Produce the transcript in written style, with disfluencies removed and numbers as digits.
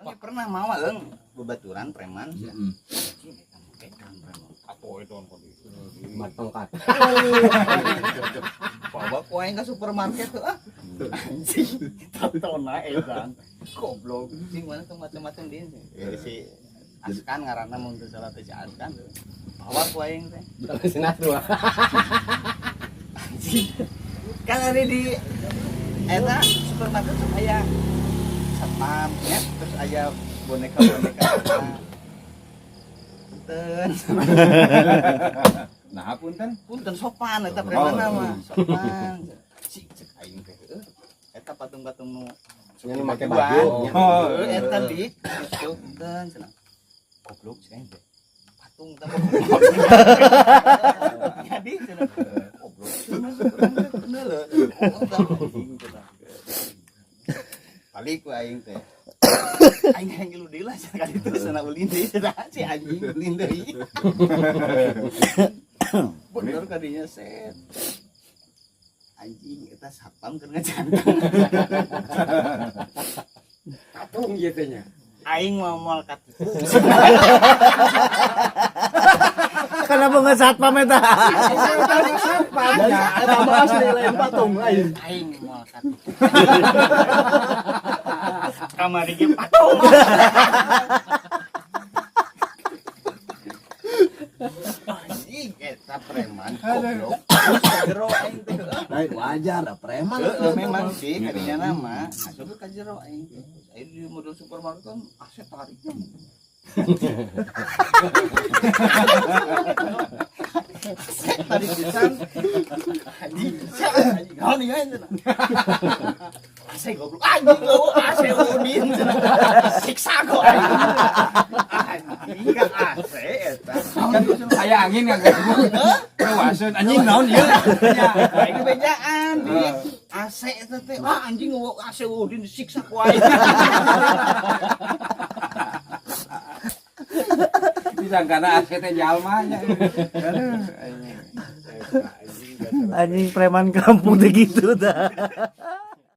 Ini pernah mau bebaturan preman. Heeh. Apa itu kondisi? Matongkat. Bawa kue ke supermarket tuh anjing tatona edan goblok sing mana tuh macam-macam dia si Askan ngaranna mun teu salah teh si Askan tuh bawa kue teh Sinatru. anjing kan ada di eta supermarket tuh aya satpam ya terus aya boneka-boneka punten Nah, punten sopan eta preman mah sopan cik cek aing teh eta patung-patung nu Yang make baju baju. eta dik itu punten cenah goblok sih aing teh patung teh jadi cenah goblok bener lho balik ku aing teh aing hangil deui lah kali itu cenah ulin deui cenah si anjing ulin deui bener kadinya set anjing eta sapam keur ngajanteng Patung ieu teh nya. aing moal katipu Karena bunga satpam eta. Satpamnya eta mah asli lain patung lain. aing moal katipu kamari ge patung anjing eta preman goblok jero aing teh Lain wajar da preman. memang sih kadinya nama asup ka jero aing teh aing di model supermarket kan aset tariknya tarik pisan anjing gaul nih kan asik goblok anjing goblok asik udin siksa kok anjing kan asik eta aya angin ngagak kewaseun anjing naon ieu? baik kebejaan di AC eta teh wah anjing AC udin disiksa ku aing Disangkana ase teh jalma nya. Anjing preman kampung teh gitu dah.